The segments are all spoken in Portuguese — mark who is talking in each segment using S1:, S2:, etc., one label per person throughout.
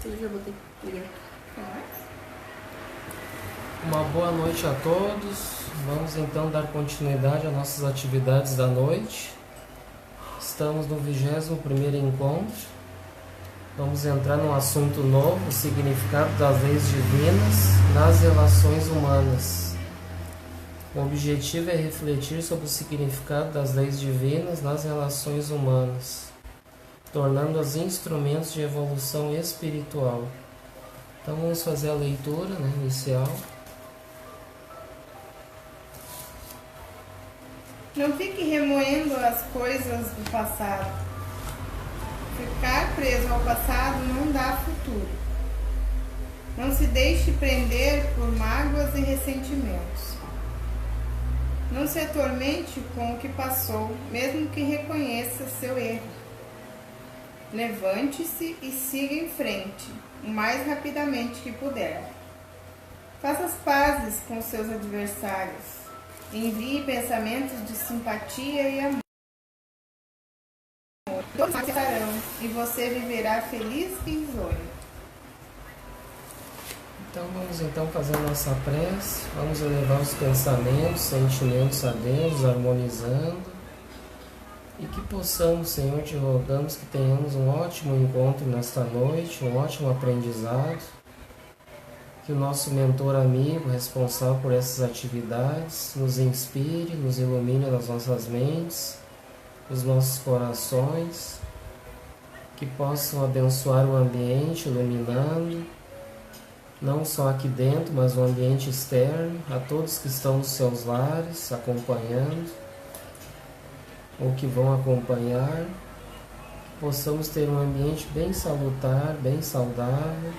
S1: Eu já botei.
S2: Uma boa noite a todos. Vamos então dar continuidade às nossas atividades da noite. Estamos no 21º encontro. Vamos entrar num assunto novo, o significado das leis divinas nas relações humanas. O objetivo é refletir sobre o significado das leis divinas nas relações humanas, tornando-as instrumentos de evolução espiritual. Então vamos fazer a leitura, inicial.
S3: Não fique remoendo as coisas do passado. Ficar preso ao passado não dá futuro. Não se deixe prender por mágoas e ressentimentos. Não se atormente com o que passou, mesmo que reconheça seu erro. Levante-se e siga em frente, o mais rapidamente que puder. Faça as pazes com seus adversários. Envie pensamentos de simpatia e amor. Todos estarão e você viverá feliz e risonho.
S2: Então vamos fazer a nossa prece. Vamos elevar os pensamentos, sentimentos a Deus, harmonizando. E que possamos, Senhor, te rogamos que tenhamos um ótimo encontro nesta noite, um ótimo aprendizado. Que o nosso mentor amigo, responsável por essas atividades, nos inspire, nos ilumine nas nossas mentes, os nossos corações, que possam abençoar o ambiente, iluminando, não só aqui dentro, mas o ambiente externo, a todos que estão nos seus lares, acompanhando, ou que vão acompanhar, que possamos ter um ambiente bem salutar, bem saudável,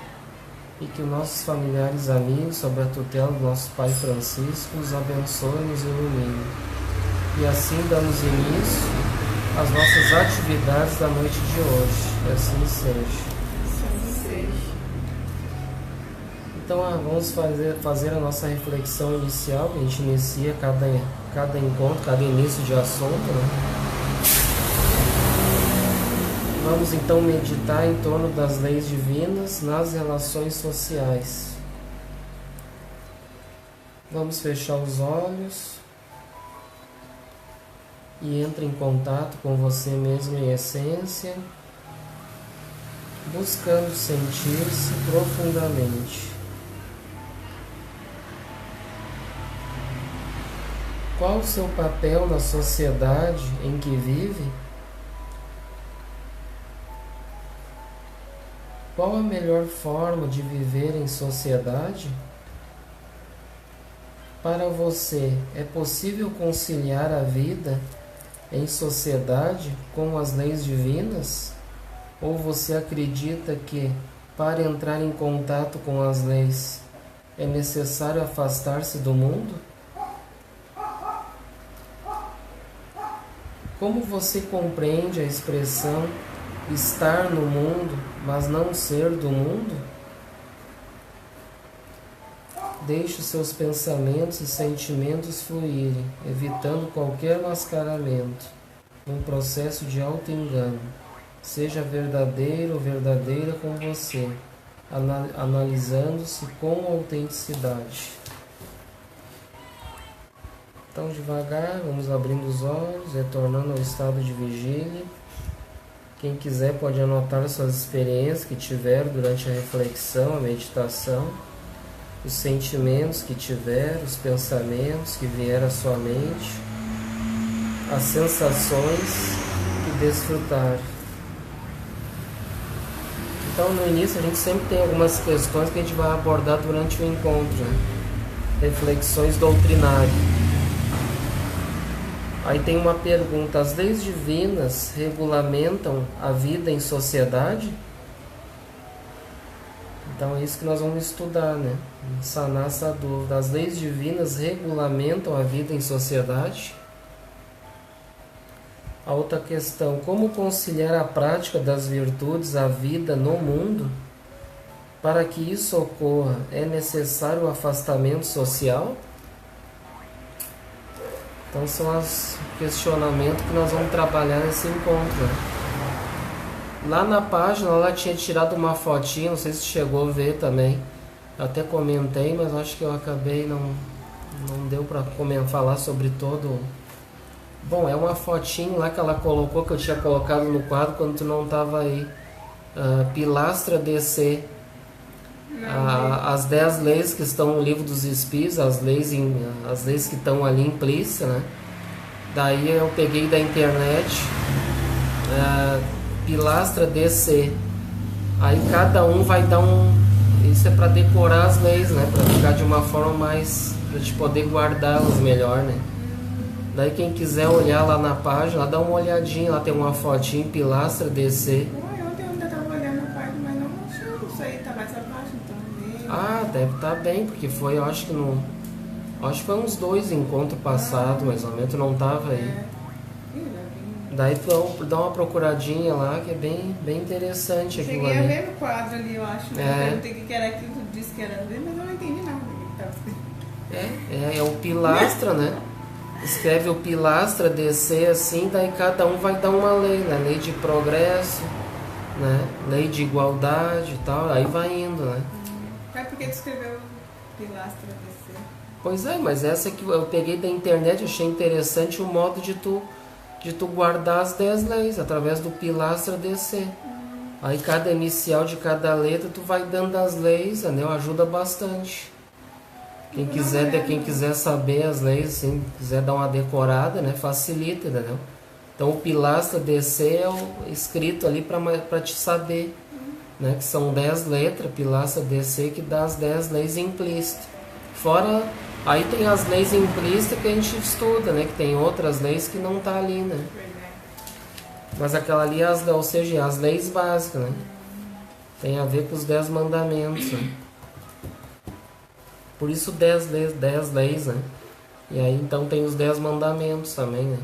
S2: e que os nossos familiares e amigos, sob a tutela do nosso Pai Francisco, nos abençoe e nos ilumine. E assim damos início às nossas atividades da noite de hoje. Que assim seja. Então vamos fazer a nossa reflexão inicial, que a gente inicia cada encontro, cada início de assunto, Vamos então meditar em torno das leis divinas nas relações sociais. Vamos fechar os olhos e entre em contato com você mesmo em essência, buscando sentir-se profundamente. Qual o seu papel na sociedade em que vive? Qual a melhor forma de viver em sociedade? Para você, é possível conciliar a vida em sociedade com as leis divinas? Ou você acredita que, para entrar em contato com as leis, é necessário afastar-se do mundo? Como você compreende a expressão estar no mundo, mas não ser do mundo? Deixe os seus pensamentos e sentimentos fluírem, evitando qualquer mascaramento, num processo de auto-engano. Seja verdadeiro ou verdadeira com você, analisando-se com autenticidade. Então, devagar, vamos abrindo os olhos, retornando ao estado de vigília. Quem quiser pode anotar suas experiências que tiveram durante a reflexão, a meditação, os sentimentos que tiveram, os pensamentos que vieram à sua mente, as sensações que desfrutaram. Então, no início, a gente sempre tem algumas questões que a gente vai abordar durante o encontro, reflexões doutrinárias. Aí tem uma pergunta: as leis divinas regulamentam a vida em sociedade? Então é isso que nós vamos estudar, sanar essa dúvida. As leis divinas regulamentam a vida em sociedade? A outra questão: como conciliar a prática das virtudes à vida no mundo? Para que isso ocorra, é necessário o afastamento social? Então são os questionamentos que nós vamos trabalhar nesse encontro. Lá na página ela tinha tirado uma fotinha, não sei se chegou a ver também. Eu até comentei, mas acho que eu acabei não deu pra falar sobre todo. Bom, é uma fotinho lá que ela colocou, que eu tinha colocado no quadro quando tu não tava aí. Pilastra DC. As 10 leis que estão no livro dos Espíritos, as leis que estão ali implícitas, né? Daí eu peguei da internet, Pilastra DC. Aí cada um vai dar isso é para decorar as leis, né? Para ficar de uma forma mais, para te poder guardá-las melhor, né? Daí quem quiser olhar lá na página, dá uma olhadinha, lá tem uma fotinha, Pilastra DC.
S3: Ontem eu ainda estava olhando a página, mas não achando isso aí, tá mais abaixo, então.
S2: Deve estar bem, porque foi, eu acho que acho que foi uns 2 encontros passados, mais ou menos, tu não tava aí. Daí tu dá uma procuradinha lá, que é bem interessante aquilo ali.
S3: Cheguei a ver no quadro ali, eu acho. Né? Eu perguntei o que era aquilo, tu disse que era ver, mas eu não entendi nada do que estava escrito.
S2: É o Pilastra, né? Escreve o Pilastra DC assim, daí cada um vai dar uma lei, né? Lei de progresso, né? Lei de igualdade e tal, aí vai indo, né?
S3: Mas por que tu escreveu Pilastra DC?
S2: Pois é, mas essa que eu peguei da internet, achei interessante o modo de tu guardar as 10 leis através do Pilastra DC. Aí cada inicial de cada letra tu vai dando as leis, né? Ajuda bastante. Quem quiser saber as leis, assim, quiser dar uma decorada, né? Facilita, entendeu? Então o Pilastra DC é o escrito ali para te saber, né? Que são 10 letras, Pilastra DC, que dá as 10 leis implícitas. Fora, aí tem as leis implícitas que a gente estuda, né? Que tem outras leis que não tá ali, né? Mas aquela ali, ou seja, as leis básicas, né? Tem a ver com os 10 mandamentos, né? Por isso 10 leis, né? E aí então tem os 10 mandamentos também, né?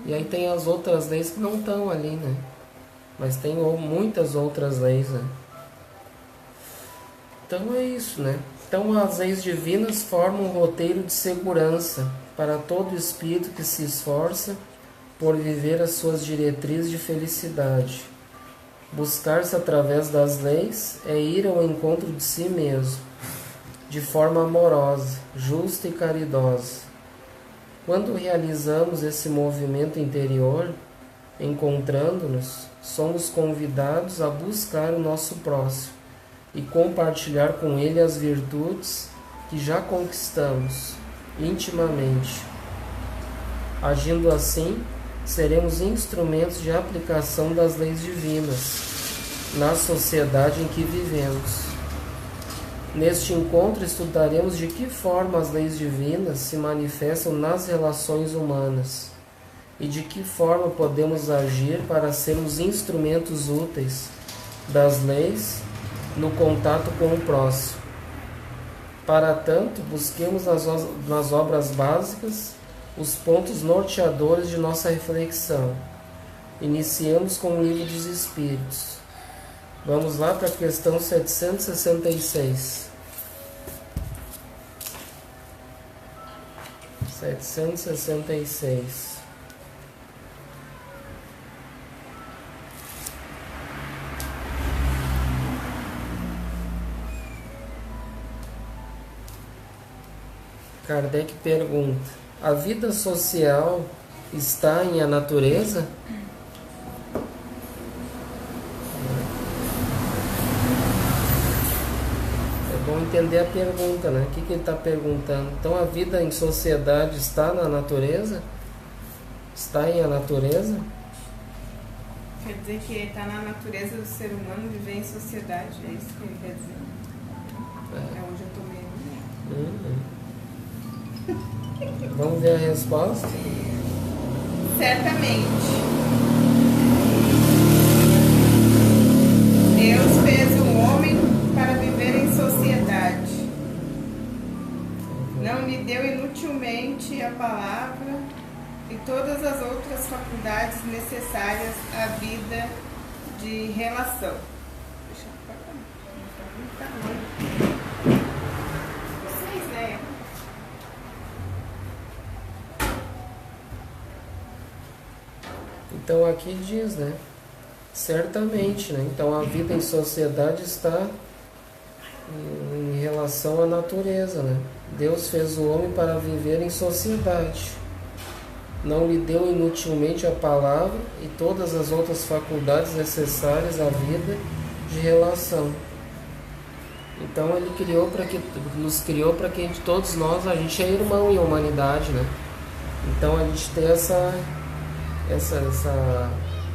S2: E aí tem as outras leis que não estão ali, né? Mas tem muitas outras leis, né? Então é isso, né? Então as leis divinas formam um roteiro de segurança para todo espírito que se esforça por viver as suas diretrizes de felicidade. Buscar-se através das leis é ir ao encontro de si mesmo, de forma amorosa, justa e caridosa. Quando realizamos esse movimento interior, encontrando-nos, somos convidados a buscar o nosso próximo e compartilhar com ele as virtudes que já conquistamos intimamente. Agindo assim, seremos instrumentos de aplicação das leis divinas na sociedade em que vivemos. Neste encontro estudaremos de que forma as leis divinas se manifestam nas relações humanas e de que forma podemos agir para sermos instrumentos úteis das leis no contato com o próximo. Para tanto, busquemos nas obras básicas os pontos norteadores de nossa reflexão. Iniciamos com o Livro dos Espíritos. Vamos lá para a questão 766. 766. Kardec pergunta: a vida social está em a natureza? É bom entender a pergunta, né? O que ele está perguntando? Então, a vida em sociedade está na natureza? Está em a natureza?
S3: Quer dizer que está na natureza do ser humano viver em sociedade, é isso que ele quer dizer? É onde eu estou meio.
S2: Vamos ver a resposta?
S3: Certamente. Deus fez o homem para viver em sociedade. Não lhe deu inutilmente a palavra e todas as outras faculdades necessárias à vida de relação. Deixa eu falar. Vocês, né?
S2: Então aqui diz, né? Certamente, né? Então a vida em sociedade está em relação à natureza, né? Deus fez o homem para viver em sociedade. Não lhe deu inutilmente a palavra e todas as outras faculdades necessárias à vida de relação. Então ele nos criou para que todos nós, a gente é irmão em humanidade, né? Então a gente tem essa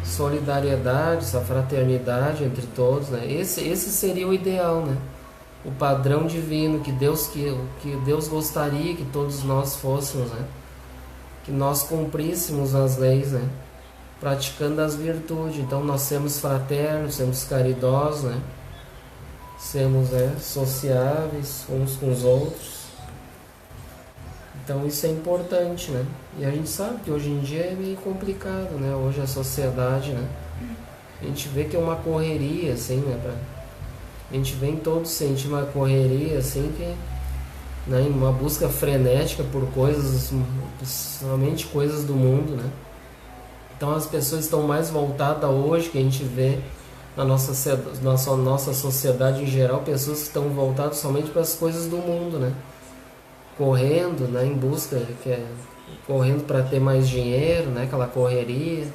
S2: solidariedade, essa fraternidade entre todos, né? Esse seria o ideal, né? O padrão divino que Deus gostaria que todos nós fôssemos, né? Que nós cumpríssemos as leis, né? Praticando as virtudes. Então nós sermos fraternos, sermos caridosos, né? Sermos sociáveis uns com os outros. Então isso é importante, né? E a gente sabe que hoje em dia é meio complicado, né? Hoje a sociedade, né? A gente vê que é uma correria, assim, né? A gente vem todos sentir uma correria, assim, que, né? Uma busca frenética por coisas, somente coisas do mundo, né? Então as pessoas estão mais voltadas hoje, que a gente vê na nossa sociedade em geral, pessoas que estão voltadas somente para as coisas do mundo, né? Correndo, né? Em busca, correndo para ter mais dinheiro, né? Aquela correria,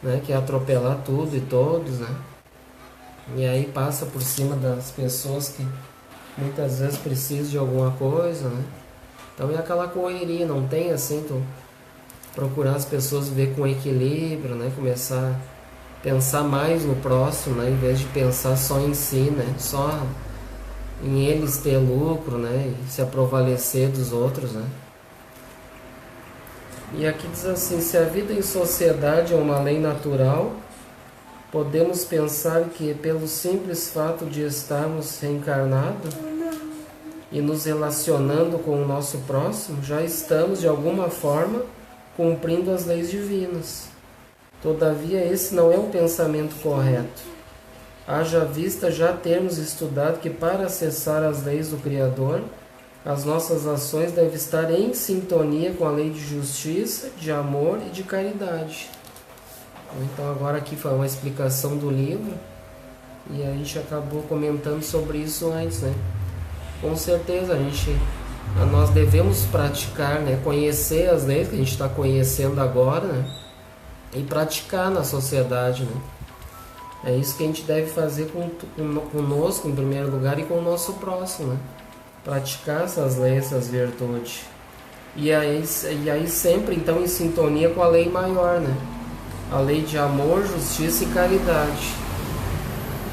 S2: né? Que é atropelar tudo e todos, né? E aí passa por cima das pessoas que muitas vezes precisam de alguma coisa, né? Então é aquela correria, não tem assim, tu procurar as pessoas viver com equilíbrio, né? Começar a pensar mais no próximo, né? Em vez de pensar só em si, né? Só em eles ter lucro, né? E se aprovalecer dos outros, né? E aqui diz assim: se a vida em sociedade é uma lei natural, podemos pensar que pelo simples fato de estarmos reencarnados e nos relacionando com o nosso próximo, já estamos de alguma forma cumprindo as leis divinas. Todavia esse não é um pensamento correto. Haja vista já termos estudado que para acessar as leis do Criador, as nossas ações devem estar em sintonia com a lei de justiça, de amor e de caridade. Então agora aqui foi uma explicação do livro e a gente acabou comentando sobre isso antes, né? Com certeza nós devemos praticar, né? Conhecer as leis que a gente está conhecendo agora, né? E praticar na sociedade, né? É isso que a gente deve fazer conosco em primeiro lugar e com o nosso próximo, né? Praticar essas leis, essas virtudes. E aí sempre então em sintonia com a lei maior, né? A lei de amor, justiça e caridade,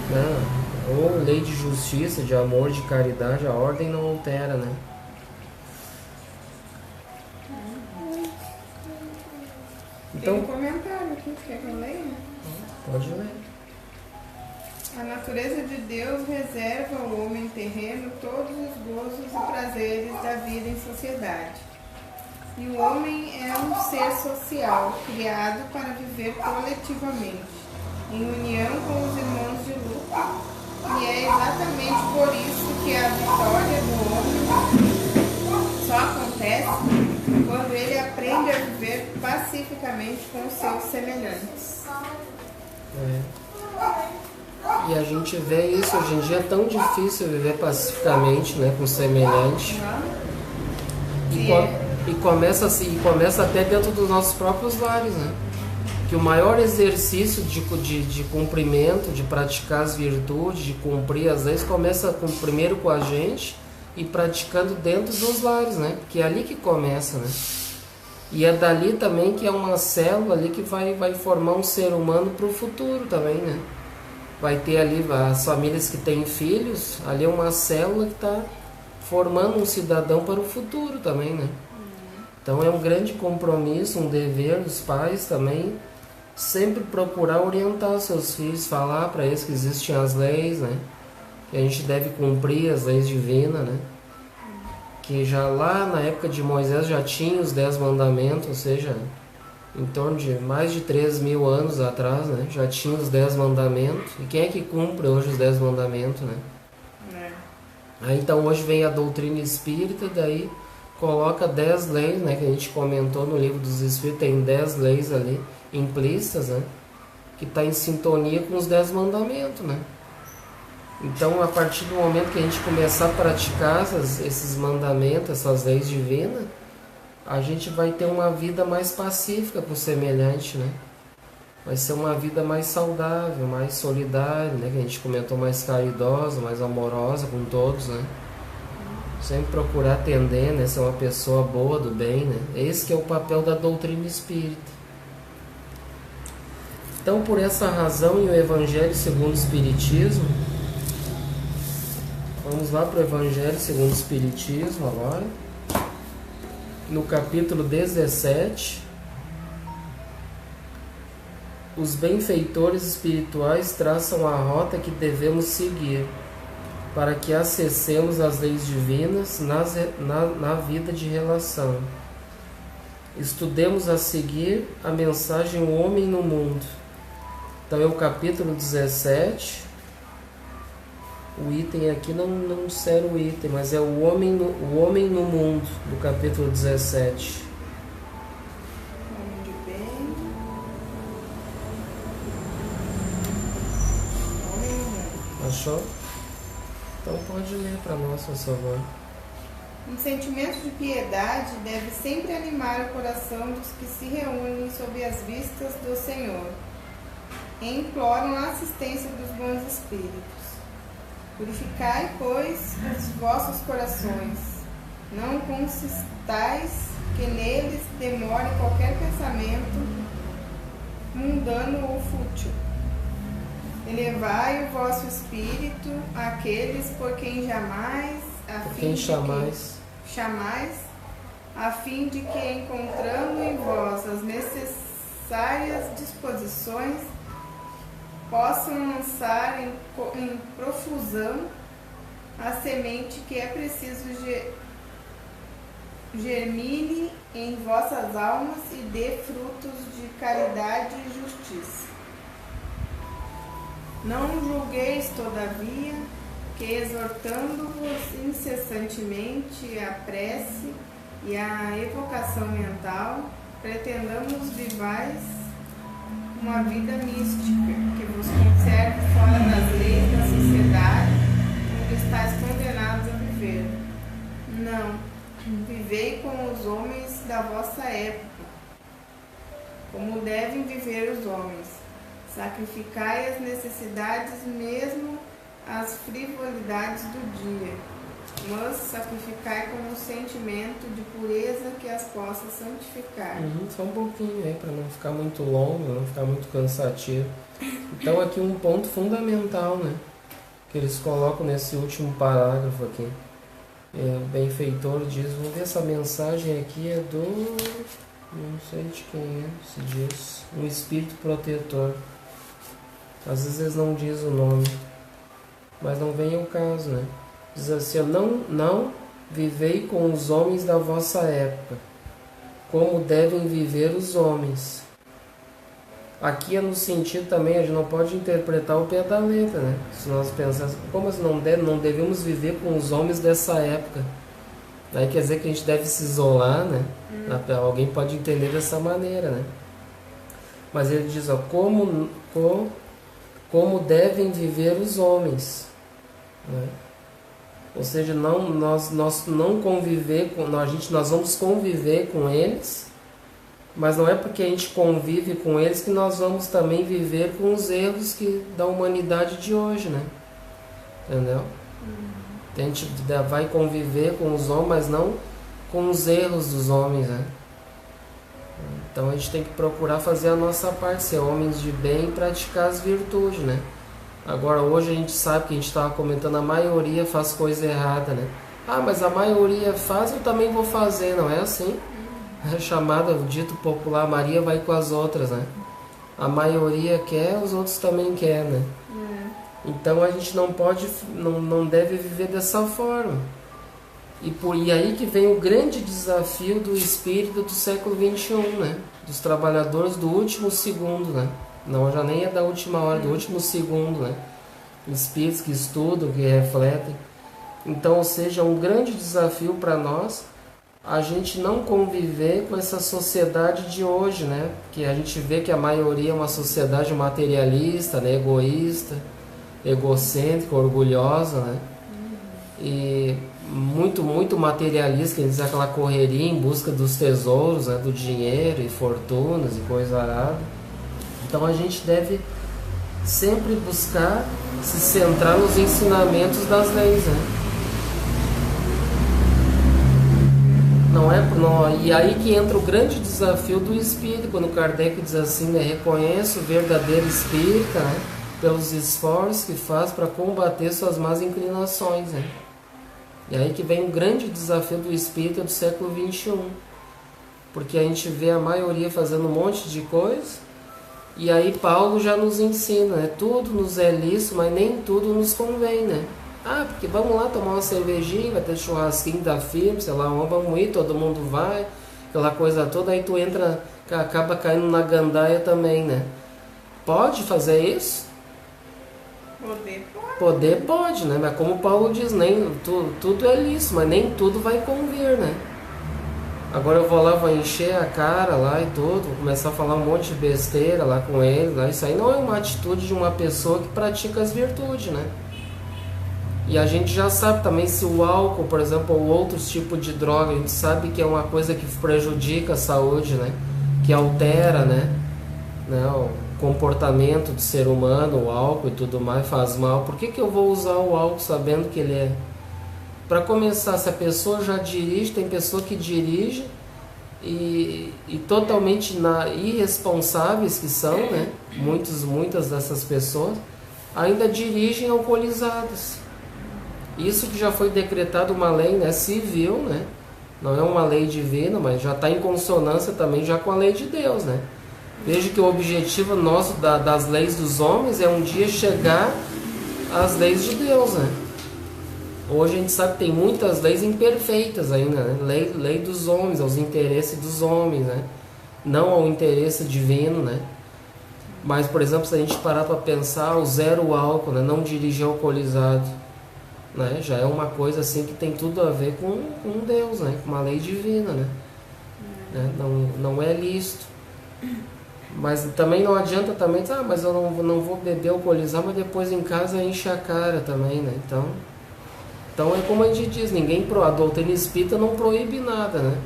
S2: né? Ou lei de justiça, de amor, de caridade, a ordem não altera, né?
S3: Tem um comentário aqui, quer que eu leia?
S2: Pode ler.
S3: A natureza de Deus reserva ao homem terreno todos os gozos e prazeres da vida em sociedade. E o homem é um ser social, criado para viver coletivamente, em união com os irmãos de luta. E é exatamente por isso que a vitória do homem só acontece quando ele aprende a viver pacificamente com os seus semelhantes.
S2: E a gente vê isso, hoje em dia é tão difícil viver pacificamente, né, com o semelhante. E começa até dentro dos nossos próprios lares, né? Que o maior exercício de cumprimento, de praticar as virtudes, de cumprir as leis, começa primeiro com a gente e praticando dentro dos lares, né? Que é ali que começa, né? E é dali também que é uma célula ali que vai formar um ser humano para o futuro também, né? Vai ter ali as famílias que têm filhos, ali é uma célula que está formando um cidadão para o futuro também, né? Então é um grande compromisso, um dever dos pais também, sempre procurar orientar seus filhos, falar para eles que existem as leis, né? Que a gente deve cumprir as leis divinas, né? Que já lá na época de Moisés já tinha os 10 mandamentos, ou seja, em torno de mais de 3.000 anos atrás, né? Já tinha os 10 mandamentos. E quem é que cumpre hoje os 10 mandamentos, né? Aí então hoje vem a doutrina espírita, daí coloca 10 leis, né? Que a gente comentou no livro dos Espíritos, tem 10 leis ali implícitas, né? que está em sintonia com os 10 mandamentos, né? Então, a partir do momento que a gente começar a praticar esses mandamentos, essas leis divinas, a gente vai ter uma vida mais pacífica com o semelhante, né? Vai ser uma vida mais saudável, mais solidária, né? Que a gente comentou, mais caridosa, mais amorosa com todos, né? Sempre procurar atender, né? Ser uma pessoa boa, do bem, né? Esse que é o papel da doutrina espírita. Então, por essa razão, e o Evangelho segundo o Espiritismo, vamos lá para o Evangelho segundo o Espiritismo agora, no capítulo 17, os benfeitores espirituais traçam a rota que devemos seguir para que acessemos as leis divinas na vida de relação. Estudemos a seguir a mensagem O Homem no Mundo. Então é o capítulo 17. O item aqui não será o item, mas é o homem no Mundo, do capítulo 17.
S3: Homem de bem. Homem no mundo.
S2: Achou? Então pode ler para nós, por favor.
S3: Um sentimento de piedade deve sempre animar o coração dos que se reúnem sob as vistas do Senhor e imploram a assistência dos bons espíritos. Purificai, pois, os vossos corações, não consistais que neles demore qualquer pensamento mundano ou fútil. Elevai o vosso espírito àqueles por quem chamais, a fim de que, encontrando em vós as necessárias disposições, possam lançar em profusão a semente que é preciso germine em vossas almas e dê frutos de caridade e justiça. Não julgueis, todavia, que exortando-vos incessantemente a prece e a evocação mental, pretendamos vivais uma vida mística, que vos conserve fora das leis da sociedade, onde estáis condenados a viver. Não, vivei com os homens da vossa época, como devem viver os homens. Sacrificai as necessidades, mesmo as frivolidades do dia, mas sacrificai com um sentimento de pureza que as possa santificar.
S2: Só um pouquinho aí, para não ficar muito longo, não ficar muito cansativo. Então aqui um ponto fundamental, né, que eles colocam nesse último parágrafo aqui. O benfeitor diz, vamos ver, essa mensagem aqui é do, não sei de quem é, se diz, um espírito protetor. Às vezes eles não dizem o nome, mas não vem ao caso, né? Diz assim, não vivei com os homens da vossa época, como devem viver os homens. Aqui é no sentido também, a gente não pode interpretar o pé da letra, né? Se nós pensarmos, como assim não devemos viver com os homens dessa época? Aí quer dizer que a gente deve se isolar, né? Alguém pode entender dessa maneira, né? Mas ele diz, ó, como devem viver os homens, né? Ou seja, nós não conviver com, nós vamos conviver com eles, mas não é porque a gente convive com eles que nós vamos também viver com os erros da humanidade de hoje, né? Entendeu? A gente vai conviver com os homens, mas não com os erros dos homens, né? Então a gente tem que procurar fazer a nossa parte, ser homens de bem e praticar as virtudes, né? Agora hoje a gente sabe que a gente estava comentando, a maioria faz coisa errada, né? Ah, mas a maioria faz, eu também vou fazer, não é assim? É chamada, o dito popular, Maria vai com as outras, né? A maioria quer, os outros também querem, né? Então a gente não pode, não deve viver dessa forma. E aí que vem o grande desafio do espírito do século XXI, né? Dos trabalhadores do último segundo, né? Não, já nem é da última hora, do último segundo, né? Espíritos que estudam, que refletem. Então, ou seja, um grande desafio para nós a gente não conviver com essa sociedade de hoje, né? Que a gente vê que a maioria é uma sociedade materialista, né? Egoísta, egocêntrica, orgulhosa, né? E muito materialista, que diz aquela correria em busca dos tesouros, né? Do dinheiro e fortunas e coisa arada. Então a gente deve sempre buscar se centrar nos ensinamentos das leis, né? E aí que entra o grande desafio do espírito, quando Kardec diz assim, né? Reconheça o verdadeiro espírita, né? Pelos esforços que faz para combater suas más inclinações, né? E aí que vem o grande desafio do espírita do século XXI, porque a gente vê a maioria fazendo um monte de coisa, e aí Paulo já nos ensina, né? Tudo nos é lícito, mas nem tudo nos convém, né? Ah, porque vamos lá tomar uma cervejinha, vai ter churrasquinho da firma, sei lá, vamos ir, todo mundo vai, aquela coisa toda, aí tu entra, acaba caindo na gandaia também, né? Pode fazer isso? Poder pode, né? Mas como Paulo diz, nem tudo é lícito, mas nem tudo vai convir, né? Agora eu vou lá, vou encher a cara lá e tudo, vou começar a falar um monte de besteira lá com ele, lá. Isso aí não é uma atitude de uma pessoa que pratica as virtudes, né? E a gente já sabe também se o álcool, por exemplo, ou outros tipos de droga, a gente sabe que é uma coisa que prejudica a saúde, né? Que altera, né? O comportamento do ser humano, o álcool e tudo mais faz mal. Por que eu vou usar o álcool sabendo que ele é... Para começar, se a pessoa já dirige, tem pessoa que dirige e totalmente irresponsáveis que são, né? Muitas dessas pessoas ainda dirigem alcoolizadas. Isso que já foi decretado uma lei, né, civil, né? Não é uma lei divina, mas já está em consonância também já com a lei de Deus, né? Veja que o objetivo nosso das leis dos homens é um dia chegar às leis de Deus, né? Hoje a gente sabe que tem muitas leis imperfeitas ainda, né? Lei dos homens, aos interesses dos homens, né? Não ao interesse divino, né? Mas, por exemplo, se a gente parar para pensar, o zero álcool, né? Não dirigir alcoolizado, né? Já é uma coisa assim que tem tudo a ver com Deus, né? Com uma lei divina, né? Não é lícito. Mas também não adianta também dizer, mas eu não vou beber alcoolizar, mas depois em casa enche a cara também, né? Então é como a gente diz, a doutrina espírita não proíbe nada, né?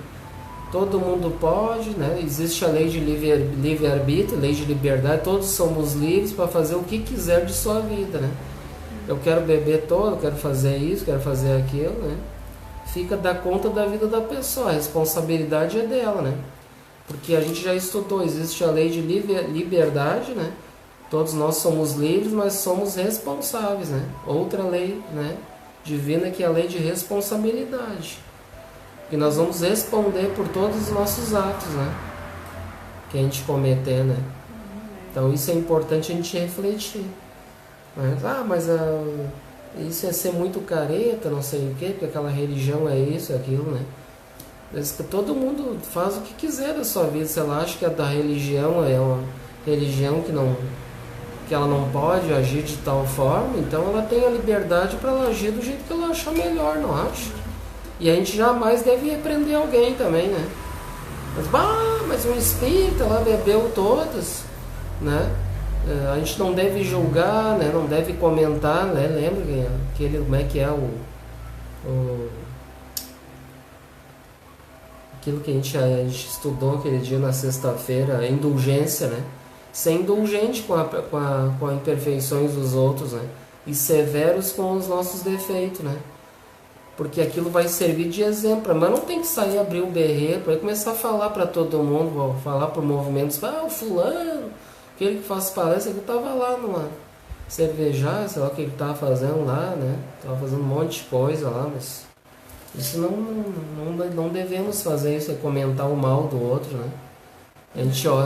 S2: Todo mundo pode, né? Existe a lei de livre-arbítrio, lei de liberdade, todos somos livres para fazer o que quiser de sua vida, né? Eu quero beber todo, quero fazer isso, quero fazer aquilo, né? Fica da conta da vida da pessoa, a responsabilidade é dela, né? Porque a gente já estudou, existe a lei de liberdade, né? Todos nós somos livres, mas somos responsáveis, né? Outra lei, né, divina, que é a lei de responsabilidade. Que nós vamos responder por todos os nossos atos, né? Que a gente cometer, né? Então isso é importante a gente refletir. Mas isso é ser muito careta, não sei o quê, porque aquela religião é isso, é aquilo, né? Todo mundo faz o que quiser da sua vida. Se ela acha que a da religião é uma religião que ela não pode agir de tal forma, então ela tem a liberdade para ela agir do jeito que ela achar melhor, não acha? E a gente jamais deve repreender alguém também, né? Mas um espírita lá bebeu todas, né? A gente não deve julgar, né? Não deve comentar, né? Lembra como é que é aquilo que a gente estudou aquele dia na sexta-feira, a indulgência, né? Ser indulgente com as imperfeições dos outros, né? E severos com os nossos defeitos, né? Porque aquilo vai servir de exemplo. Mas não tem que sair, abrir o berreiro, para começar a falar para todo mundo, falar por movimentos, o fulano, aquele que faz palestra, que estava lá numa cervejada, sei lá o que ele estava fazendo lá, né? Estava fazendo um monte de coisa lá, mas... Isso não devemos fazer isso, é comentar o mal do outro, né? A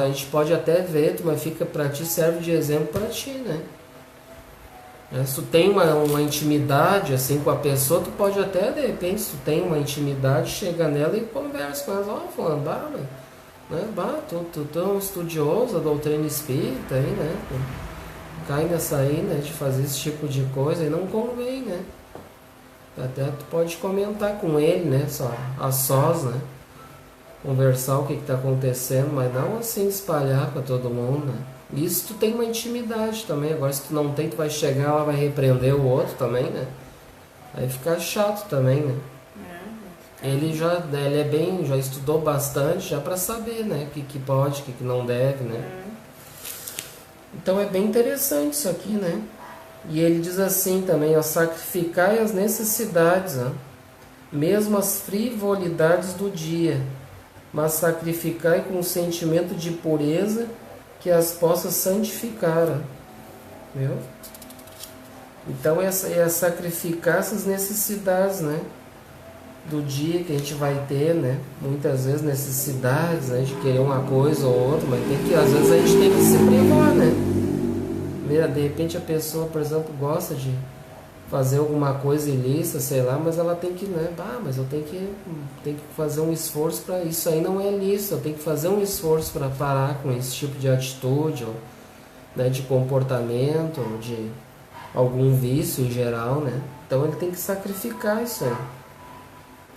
S2: gente pode até ver, mas fica para ti, serve de exemplo para ti, né? Se tu tem uma intimidade assim com a pessoa, tu pode até, de repente, se tu tem uma intimidade, chega nela e conversa com ela, falando, tu é um estudioso da doutrina espírita aí, né? Cai nessa aí, né, de fazer esse tipo de coisa e não convém, né? Até tu pode comentar com ele, né? Só a sós, né? Conversar o que está acontecendo, mas não assim espalhar para todo mundo, né? Isso tu tem uma intimidade também. Agora se tu não tem, tu vai chegar lá, vai repreender o outro também, né? Aí fica chato também, né? Ele é bem, já estudou bastante, já para saber, né? O que pode, o que não deve, né? Então é bem interessante isso aqui, né? E ele diz assim também, ó, sacrificai as necessidades, ó, mesmo as frivolidades do dia, mas sacrificai com um sentimento de pureza que as possa santificar, ó. Viu? Então é sacrificar essas necessidades, né? Do dia que a gente vai ter, né? Muitas vezes necessidades, né? De querer uma coisa ou outra, mas às vezes a gente tem que se privar, né? De repente a pessoa, por exemplo, gosta de fazer alguma coisa ilícita, sei lá, mas ela tem que, né? Mas eu tenho que fazer um esforço para isso. Aí não é lícito, eu tenho que fazer um esforço para parar com esse tipo de atitude, ou, né? De comportamento, ou de algum vício em geral, né? Então ele tem que sacrificar isso aí.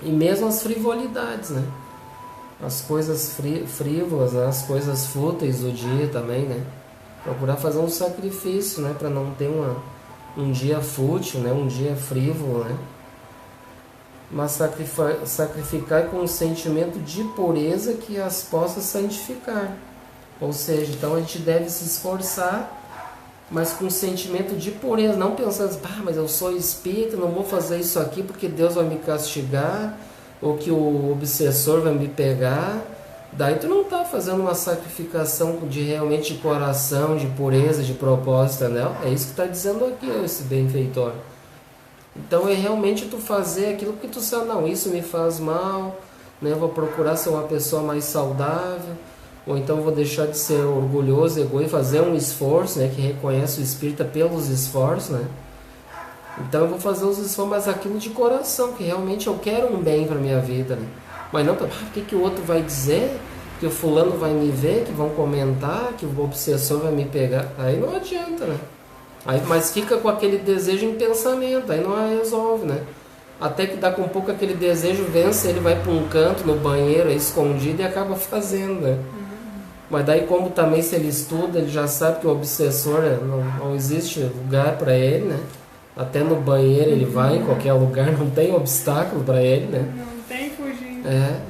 S2: E mesmo as frivolidades, né? As coisas frívolas, né? As coisas fúteis do dia também, né? Procurar fazer um sacrifício, né? Para não ter um dia fútil, né? Um dia frívolo, né? Mas sacrificar com um sentimento de pureza que as possa santificar. Ou seja, então a gente deve se esforçar, mas com um sentimento de pureza, não pensando, mas eu sou espírita, não vou fazer isso aqui porque Deus vai me castigar, ou que o obsessor vai me pegar. Daí tu não está fazendo uma sacrificação de realmente de coração, de pureza, de propósito, entendeu? É isso que está dizendo aqui esse benfeitor. Então é realmente tu fazer aquilo que tu sabe, não, isso me faz mal, né? Eu vou procurar ser uma pessoa mais saudável, ou então vou deixar de ser orgulhoso, egoísta, fazer um esforço, né? Que reconhece o espírita pelos esforços, né? Então eu vou fazer os esforços, mas aquilo de coração, que realmente eu quero um bem para minha vida, né? Mas não, o que o outro vai dizer? Que o fulano vai me ver, que vão comentar, que o obsessor vai me pegar. Aí não adianta, né? Aí, mas fica com aquele desejo em pensamento, aí não resolve, né? Até que dá com um pouco aquele desejo, vence, ele vai para um canto, no banheiro, aí, escondido, e acaba fazendo, né? Mas daí, como também se ele estuda, ele já sabe que o obsessor não existe lugar para ele, né? Até no banheiro ele vai, em qualquer lugar, não tem obstáculo para ele, né?
S3: Não tem fugir.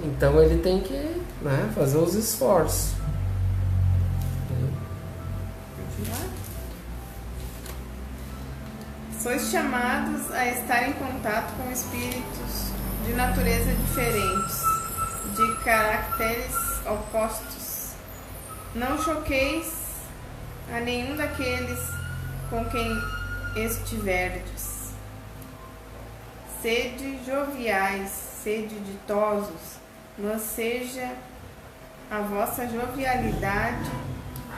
S2: Então ele tem que, né, fazer os esforços.
S3: Sois chamados a estar em contato com espíritos de natureza diferentes, de caracteres opostos. Não choqueis a nenhum daqueles com quem estiverdes. Sede joviais, sede ditosos, mas seja a vossa jovialidade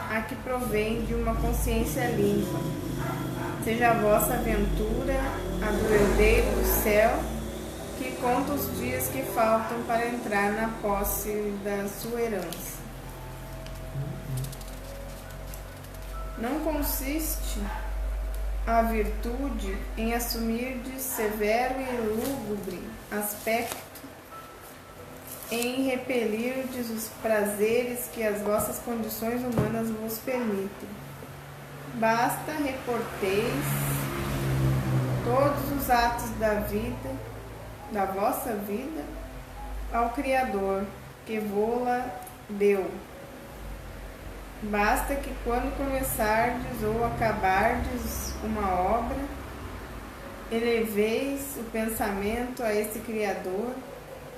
S3: a que provém de uma consciência limpa. Seja a vossa aventura a do herdeiro do céu, que conta os dias que faltam para entrar na posse da sua herança. Não consiste a virtude em assumir de severo e lúgubre aspecto, em repelirdes os prazeres que as vossas condições humanas vos permitem. Basta reporteis todos os atos da vida, da vossa vida, ao Criador, que vô-la deu. Basta que quando começardes ou acabardes uma obra, eleveis o pensamento a esse Criador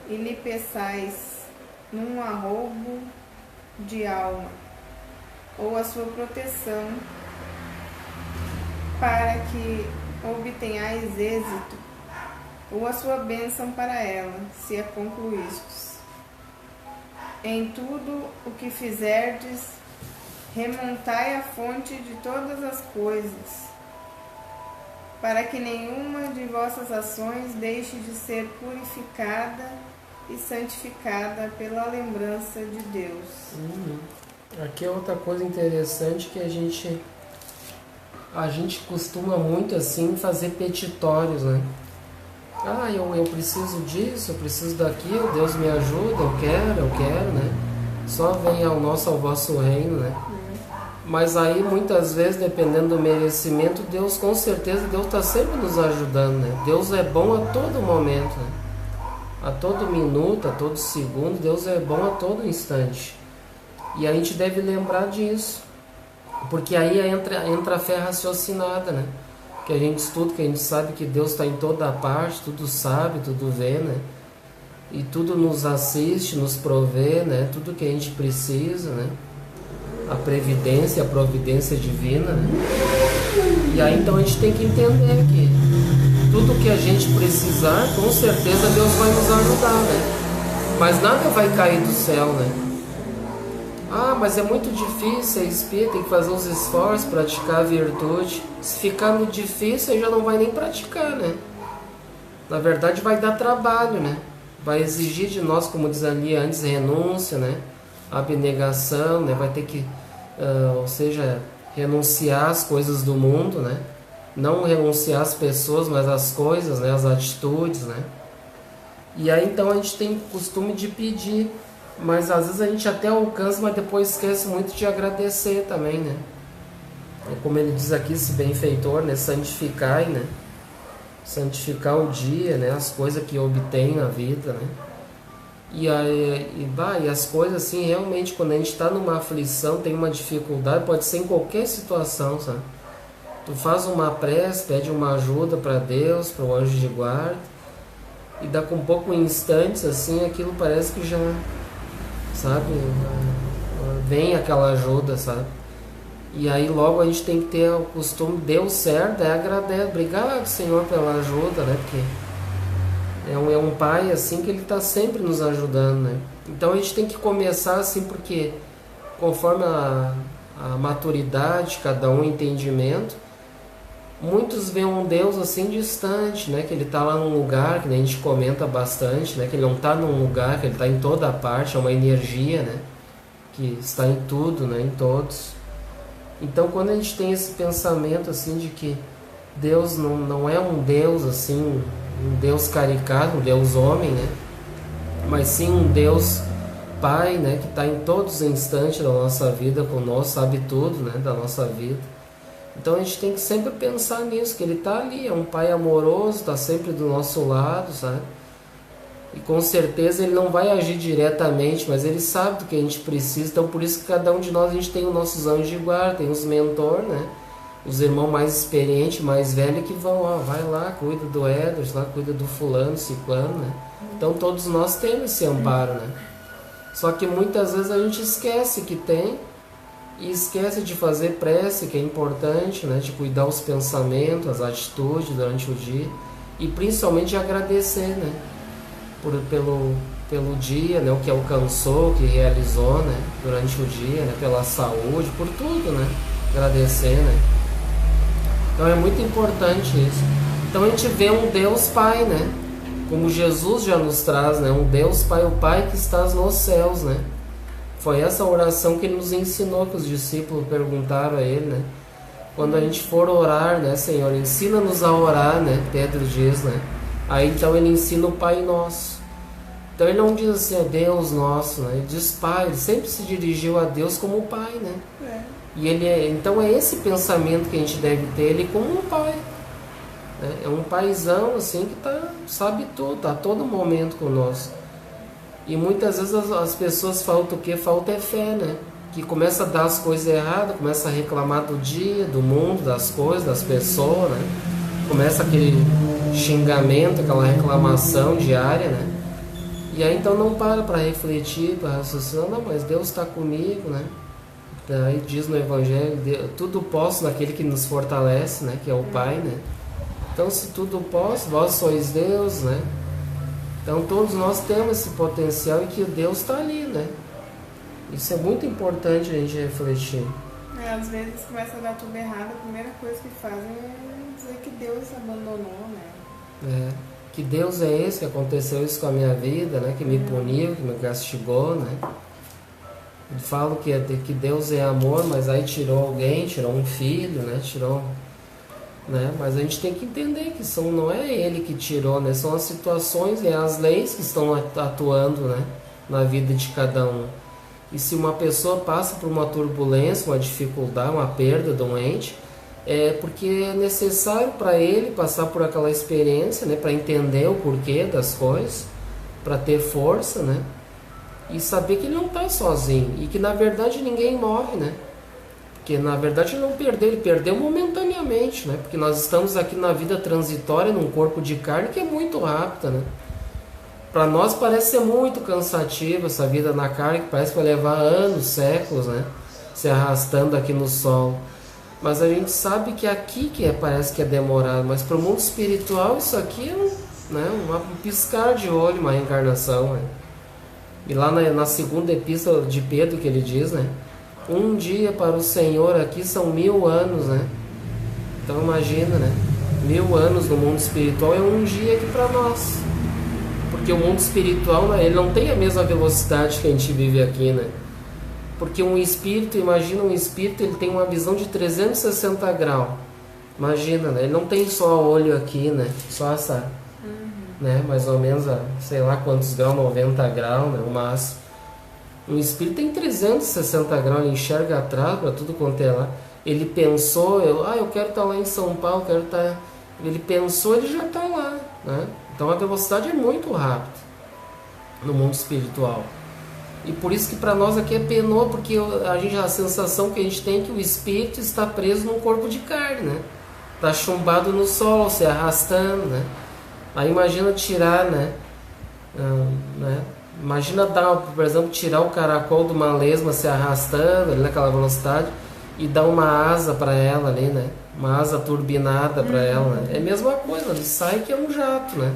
S3: e lhe peçais num arroubo de alma, ou a sua proteção, para que obtenhais êxito, ou a sua bênção para ela, se a concluístes. Em tudo o que fizerdes, remontai a fonte de todas as coisas, para que nenhuma de vossas ações deixe de ser purificada e santificada pela lembrança de Deus.
S2: Aqui é outra coisa interessante que a gente costuma muito assim fazer petitórios, né? Ah, eu preciso disso, eu preciso daquilo, Deus me ajuda, eu quero, né? Só venha ao vosso reino, né? Mas aí muitas vezes, dependendo do merecimento, Deus, com certeza, Deus está sempre nos ajudando, né? Deus é bom a todo momento, né? A todo minuto, a todo segundo, Deus é bom a todo instante. E a gente deve lembrar disso, porque aí entra a fé raciocinada, né? Que a gente estuda, que a gente sabe que Deus está em toda parte, tudo sabe, tudo vê, né? E tudo nos assiste, nos provê, né? Tudo que a gente precisa, né? A previdência, a providência divina, né? E aí então a gente tem que entender que tudo que a gente precisar, com certeza Deus vai nos ajudar, né? Mas nada vai cair do céu, né? Ah, mas é muito difícil, é espírito, tem que fazer os esforços, praticar a virtude. Se ficar no difícil, aí já não vai nem praticar, né? Na verdade vai dar trabalho, né? Vai exigir de nós, como diz ali antes, renúncia, né? Abnegação, né? Vai ter que, ou seja, renunciar às coisas do mundo, né? Não renunciar às pessoas, mas às coisas, né? Às atitudes, né? E aí então a gente tem costume de pedir, mas às vezes a gente até alcança, mas depois esquece muito de agradecer também, né? Como ele diz aqui, esse benfeitor, né? Santificai, né? Santificar o dia, né? As coisas que obtém na vida, né? E as coisas assim, realmente, quando a gente está numa aflição, tem uma dificuldade, pode ser em qualquer situação, sabe? Tu faz uma prece, pede uma ajuda para Deus, para o anjo de guarda, e dá com pouco instantes, assim, aquilo parece que já, sabe, vem aquela ajuda, sabe? E aí logo a gente tem que ter o costume, deu certo, agradece, obrigado Senhor pela ajuda, né? Porque é um pai assim que ele está sempre nos ajudando, né? Então a gente tem que começar assim, porque conforme a maturidade, cada um entendimento, muitos veem um Deus assim distante, né? Que ele está lá num lugar, que a gente comenta bastante, né? Que ele não está num lugar, que ele está em toda parte, é uma energia, né? Que está em tudo, né? Em todos. Então quando a gente tem esse pensamento assim de que Deus não é um Deus assim, um Deus caricato, um Deus homem, né? Mas sim um Deus Pai, né? Que está em todos os instantes da nossa vida conosco, sabe tudo, né? Da nossa vida. Então a gente tem que sempre pensar nisso, que Ele está ali, é um Pai amoroso, está sempre do nosso lado, sabe? E com certeza Ele não vai agir diretamente, mas Ele sabe do que a gente precisa. Então por isso que cada um de nós, a gente tem os nossos anjos de guarda, tem os mentores, né? Os irmãos mais experientes, mais velhos, que vão, ó, vai lá, cuida do Eders, lá cuida do fulano, ciclano, né? Então todos nós temos esse amparo, né? Só que muitas vezes a gente esquece que tem, e esquece de fazer prece, que é importante, né? De cuidar os pensamentos, as atitudes durante o dia, e principalmente de agradecer, né? Pelo dia, né? O que alcançou, o que realizou, né? Durante o dia, né? Pela saúde, por tudo, né? Agradecer, né? Então é muito importante isso. Então a gente vê um Deus Pai, né? Como Jesus já nos traz, né? Um Deus Pai, o Pai que estás nos céus, né? Foi essa oração que Ele nos ensinou, que os discípulos perguntaram a Ele, né? Quando a gente for orar, né, Senhor, ensina-nos a orar, né? Pedro diz, né? Aí então Ele ensina o Pai Nosso. Então Ele não diz assim, Deus Nosso, né? Ele diz Pai, Ele sempre se dirigiu a Deus como Pai, né? E então é esse pensamento que a gente deve ter Ele como um Pai. Né? É um paizão assim que sabe tudo, está a todo momento conosco. E muitas vezes as pessoas faltam o quê? Falta é fé, né? Que começa a dar as coisas erradas, começa a reclamar do dia, do mundo, das coisas, das pessoas, né? Começa aquele xingamento, aquela reclamação diária, né? E aí então não para refletir, para raciocinar, não, mas Deus está comigo, né? Aí diz no Evangelho, tudo posso naquele que nos fortalece, né? Que é o Pai, né? Então se tudo posso, vós sois Deus, né? Então todos nós temos esse potencial e que Deus está ali, né? Isso é muito importante a gente refletir.
S3: Às vezes começa a dar tudo errado, a primeira coisa que fazem é dizer que Deus abandonou, né?
S2: Que Deus é esse, que aconteceu isso com a minha vida, né? Que me puniu, que me castigou, né? Eu falo que Deus é amor, mas aí tirou alguém, tirou um filho, né? Tirou né? Mas a gente tem que entender que não é ele que tirou, né? São as situações e as leis que estão atuando, né? Na vida de cada um. E se uma pessoa passa por uma turbulência, uma dificuldade, uma perda de um ente, é porque é necessário para ele passar por aquela experiência, né? Para entender o porquê das coisas, para ter força, né? E saber que ele não está sozinho e que na verdade ninguém morre, né? Porque na verdade ele não perdeu, ele perdeu momentaneamente, né? Porque nós estamos aqui na vida transitória, num corpo de carne que é muito rápida, né? Para nós parece ser muito cansativo essa vida na carne, que parece que vai levar anos, séculos, né? Se arrastando aqui no sol. Mas a gente sabe que aqui parece que é demorado, mas para o mundo espiritual isso aqui é um piscar de olho, uma reencarnação, né? E lá na segunda epístola de Pedro que ele diz, né? Um dia para o Senhor aqui são 1000 anos, né? Então imagina, né? 1000 anos no mundo espiritual é um dia aqui para nós. Porque o mundo espiritual, né, ele não tem a mesma velocidade que a gente vive aqui, né? Porque um espírito, imagina um espírito, ele tem uma visão de 360 graus. Imagina, né? Ele não tem só olho aqui, né? Só essa, né? Mais ou menos, sei lá quantos graus, 90 graus, né? O máximo. Um espírito tem 360 graus, ele enxerga atrás para tudo quanto é lá. Ele pensou, eu quero estar lá em São Paulo, quero estar... Ele pensou, ele já está lá, né? Então a velocidade é muito rápida no mundo espiritual. E por isso que para nós aqui é penoso, porque a sensação que a gente tem é que o espírito está preso num corpo de carne, né? Está chumbado no sol, se arrastando, né? Aí imagina tirar, né? Imagina por exemplo, tirar o caracol de uma lesma se arrastando ali naquela velocidade e dar uma asa para ela ali, né? Uma asa turbinada para ela, né? É a mesma coisa, ele sai que é um jato, né?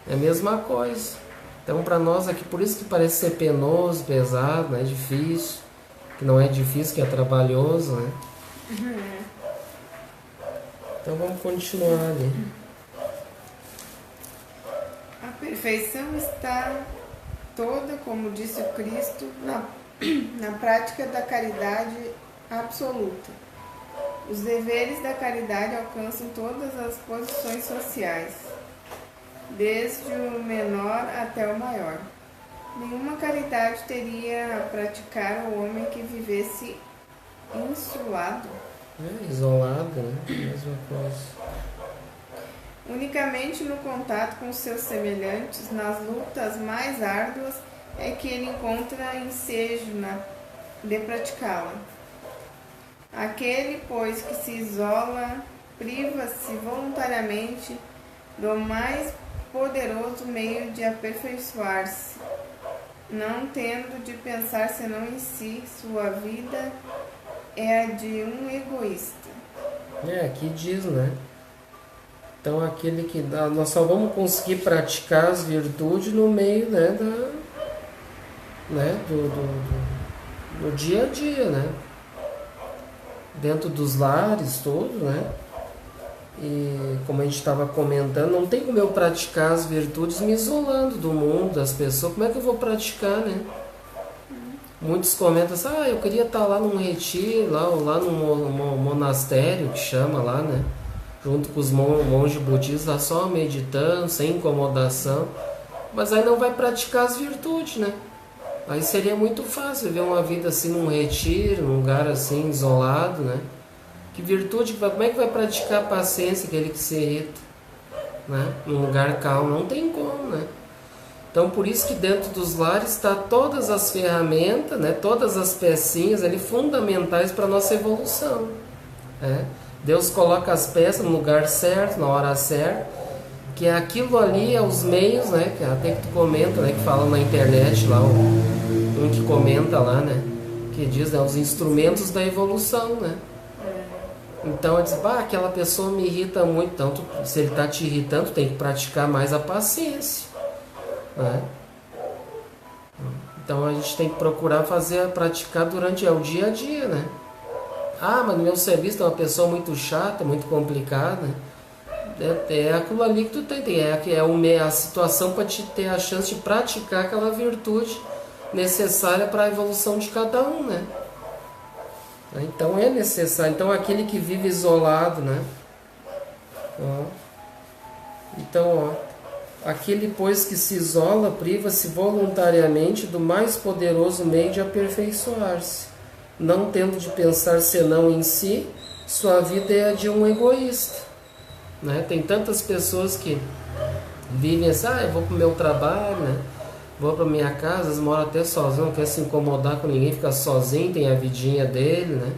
S2: É a mesma coisa. Então para nós aqui, por isso que parece ser penoso, pesado, né? Difícil, que não é difícil, que é trabalhoso, né? Então vamos continuar ali.
S3: A perfeição está toda, como disse o Cristo, na prática da caridade absoluta. Os deveres da caridade alcançam todas as posições sociais, desde o menor até o maior. Nenhuma caridade teria a praticar o homem que vivesse insulado.
S2: Isolado, né? Mesma coisa.
S3: Unicamente no contato com seus semelhantes, nas lutas mais árduas, é que ele encontra ensejo de praticá-la. Aquele, pois, que se isola, priva-se voluntariamente do mais poderoso meio de aperfeiçoar-se, não tendo de pensar senão em si. Sua vida é a de um egoísta.
S2: Aqui diz, né? Então aquele que nós só vamos conseguir praticar as virtudes no meio, né, do dia a dia, né? Dentro dos lares todos, né? E como a gente estava comentando, não tem como eu praticar as virtudes me isolando do mundo, das pessoas. Como é que eu vou praticar, né? Muitos comentam assim, eu queria estar lá num retiro, lá num monastério que chama lá, né? Junto com os monges budistas, só meditando, sem incomodação. Mas aí não vai praticar as virtudes, né? Aí seria muito fácil viver uma vida assim num retiro, num lugar assim isolado, né? Que virtude, como é que vai praticar a paciência, aquele que se irrita, né? Num lugar calmo, não tem como, né? Então por isso que dentro dos lares está todas as ferramentas, né? Todas as pecinhas ali fundamentais para a nossa evolução, né? Deus coloca as peças no lugar certo, na hora certa, que é aquilo ali, é os meios, né? Que até que tu comenta, né? Que fala na internet lá, um que comenta lá, né? Que diz, né? Os instrumentos da evolução, né? Então eu disse, aquela pessoa me irrita muito, então se ele está te irritando, tu tem que praticar mais a paciência, né? Então a gente tem que procurar praticar durante o dia a dia, né? Mas no meu serviço tem uma pessoa muito chata, muito complicada, né? É aquilo ali que tu tem, é a situação para te ter a chance de praticar aquela virtude necessária para a evolução de cada um, né? Então é necessário. Então aquele que vive isolado, né? Ó. Então, ó, aquele, pois, que se isola, priva-se voluntariamente do mais poderoso meio de aperfeiçoar-se. Não tendo de pensar senão em si, sua vida é a de um egoísta. Né? Tem tantas pessoas que vivem assim, eu vou para o meu trabalho, né? Vou para minha casa, às vezes mora até sozinho, não quer se incomodar com ninguém, fica sozinho, tem a vidinha dele, né?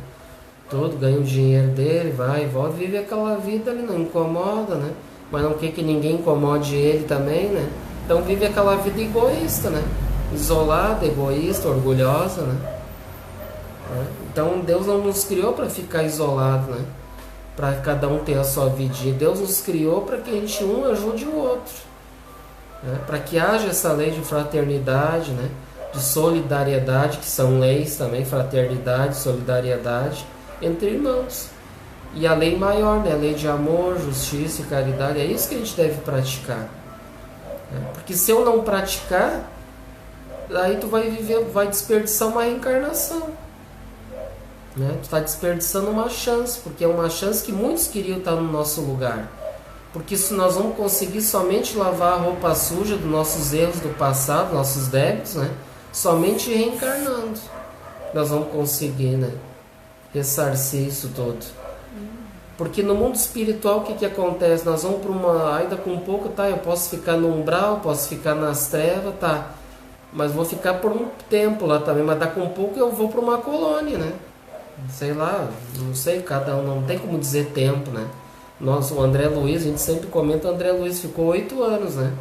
S2: Tudo, ganha o dinheiro dele, vai e volta, vive aquela vida ali, não incomoda, né? Mas não quer que ninguém incomode ele também, né? Então vive aquela vida egoísta, né? Isolada, egoísta, orgulhosa, né? Então Deus não nos criou para ficar isolado, né? Para cada um ter a sua vidinha. Deus nos criou para que a gente um ajude o outro, né? Para que haja essa lei de fraternidade, né? De solidariedade, que são leis também, fraternidade, solidariedade entre irmãos. E a lei maior, né? A lei de amor, justiça e caridade, é isso que a gente deve praticar, né? Porque se eu não praticar, aí tu vai viver, vai desperdiçar uma reencarnação, né? Tu está desperdiçando uma chance, porque é uma chance que muitos queriam estar no nosso lugar. Porque se nós vamos conseguir somente lavar a roupa suja dos nossos erros do passado, nossos débitos, né? Somente reencarnando nós vamos conseguir, né? Ressarcir isso tudo. Porque no mundo espiritual o que acontece? Nós vamos para uma... ainda com um pouco, tá? Eu posso ficar no umbral, posso ficar nas trevas, tá? Mas vou ficar por um tempo lá também. Mas daqui a um pouco eu vou para uma colônia, né? Sei lá, não sei, cada um, não tem como dizer tempo, né? Nossa, o André Luiz, a gente sempre comenta, o André Luiz ficou 8 anos, né?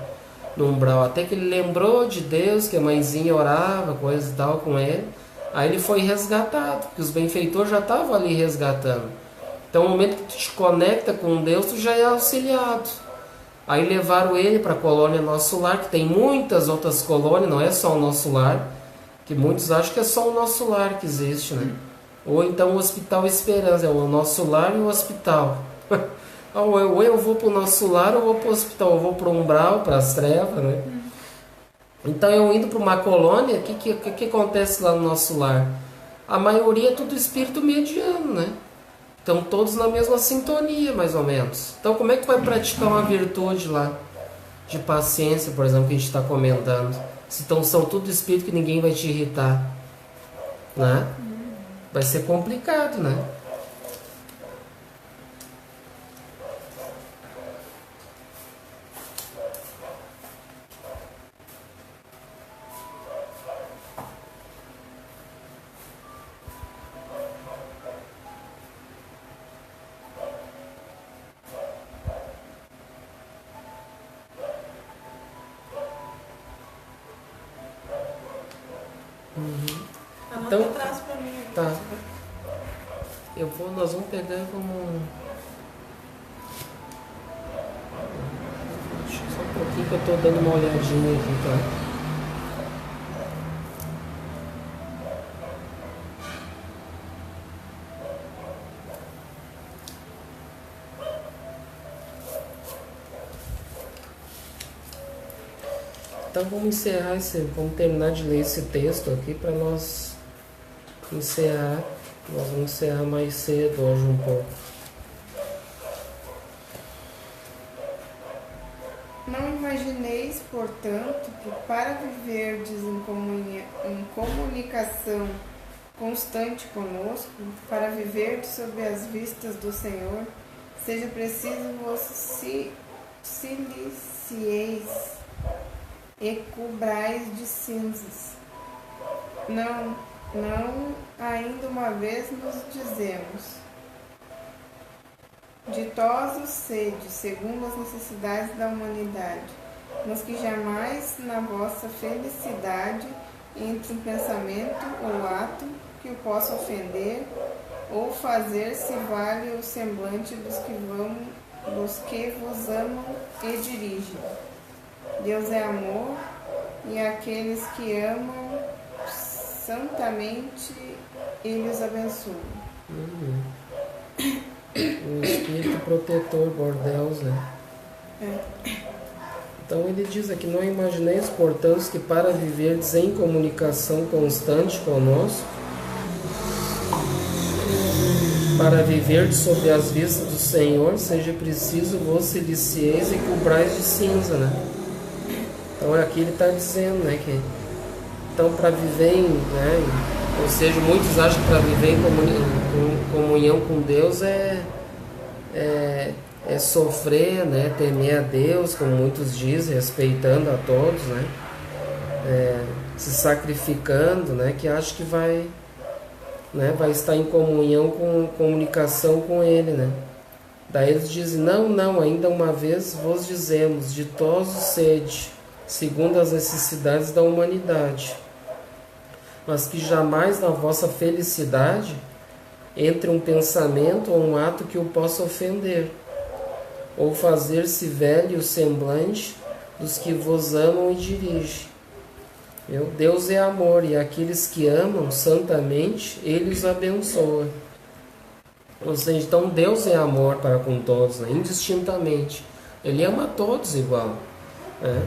S2: No umbral, até que ele lembrou de Deus, que a mãezinha orava, coisa e tal com ele. Aí ele foi resgatado, porque os benfeitores já estavam ali resgatando. Então, no momento que tu te conecta com Deus, tu já é auxiliado. Aí levaram ele para a colônia Nosso Lar, que tem muitas outras colônias, não é só o Nosso Lar, que muitos acham que é só o Nosso Lar que existe, né? Ou então o Hospital Esperança, é o Nosso Lar e o hospital. Ou eu vou para o Nosso Lar ou vou para o hospital, ou vou para o umbral, para as trevas, né? Então eu indo para uma colônia, o que acontece lá no Nosso Lar? A maioria é tudo espírito mediano, né? Estão todos na mesma sintonia, mais ou menos. Então como é que vai praticar uma virtude lá? De paciência, por exemplo, que a gente está comentando. Então são tudo espírito que ninguém vai te irritar, né? Vai ser complicado, né?
S3: Então, atrás pra mim.
S2: Tá. Nós vamos pegar e vamos... Só um pouquinho que eu tô dando uma olhadinha aqui, tá? Então vamos encerrar vamos terminar de ler esse texto aqui para nós encerrar. Nós vamos encerrar mais cedo hoje um pouco.
S3: Não imagineis, portanto, que para viverdes em comunicação constante conosco, para viverdes sob as vistas do Senhor, seja preciso vos silicieis e cobrais de cinzas. Não, ainda uma vez nos dizemos: ditosos sede, segundo as necessidades da humanidade, mas que jamais na vossa felicidade entre um pensamento ou ato que o possa ofender ou fazer-se vale o semblante dos que vos amam e dirigem. Deus é amor, e aqueles que amam santamente Ele os abençoa.
S2: O Espírito protetor, Bordeus, né? Então ele diz aqui: não imagineis, portanto, que para viverdes em comunicação constante conosco, para viver sob as vistas do Senhor, seja preciso vos silicieis e cobrais de cinza, né? Então aqui ele está dizendo, né, que então para viver né, ou seja, muitos acham que para viver em comunhão com Deus é sofrer, né, temer a Deus, como muitos dizem, respeitando a todos, né, se sacrificando, né, que acho que vai estar em comunhão, com comunicação com Ele, né. Daí eles dizem, não, ainda uma vez vos dizemos, ditosos sede, segundo as necessidades da humanidade, mas que jamais na vossa felicidade entre um pensamento ou um ato que o possa ofender, ou fazer-se velho o semblante dos que vos amam e dirigem. Deus é amor, e aqueles que amam santamente, Ele os abençoa. Ou seja, então Deus é amor para com todos, né? Indistintamente. Ele ama todos igual, né?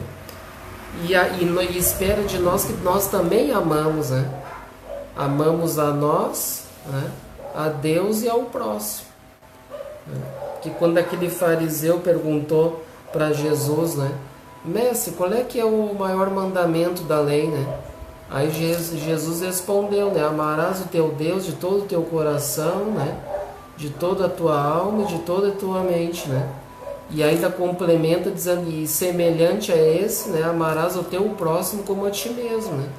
S2: E espera de nós que nós também amamos, né? Amamos a nós, né? A Deus e ao próximo. Que quando aquele fariseu perguntou para Jesus, né? Mestre, qual é que é o maior mandamento da lei, né? Aí Jesus respondeu, né? Amarás o teu Deus de todo o teu coração, né? De toda a tua alma e de toda a tua mente, né? E ainda complementa dizendo, e semelhante a esse, né? Amarás o teu próximo como a ti mesmo, né?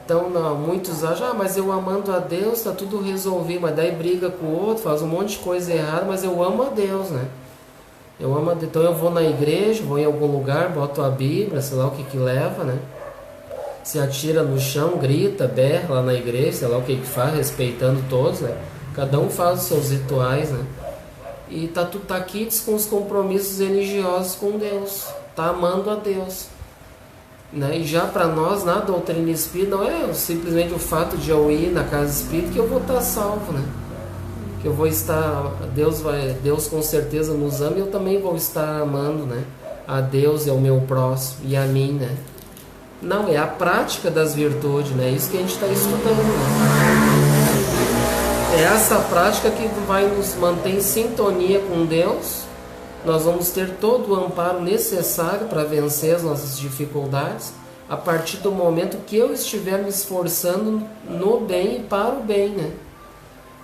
S2: Então, muitos acham, mas eu amando a Deus, está tudo resolvido, mas daí briga com o outro, faz um monte de coisa errada, mas eu amo a Deus, né? Eu amo a Deus. Então eu vou na igreja, vou em algum lugar, boto a Bíblia, sei lá o que leva, né? Se atira no chão, grita, berra lá na igreja, sei lá o que faz, respeitando todos, né? Cada um faz os seus rituais, né? E tá aqui com os compromissos religiosos com Deus, tá amando a Deus, né? E já para nós, na doutrina espírita, não é simplesmente o fato de eu ir na casa espírita que eu vou estar salvo, né? Que eu vou estar, Deus com certeza nos ama e eu também vou estar amando, né? A Deus e ao meu próximo e a mim, né? Não, é a prática das virtudes, né? Isso que a gente está estudando, né? É essa prática que vai nos manter em sintonia com Deus. Nós vamos ter todo o amparo necessário para vencer as nossas dificuldades a partir do momento que eu estiver me esforçando no bem e para o bem, né?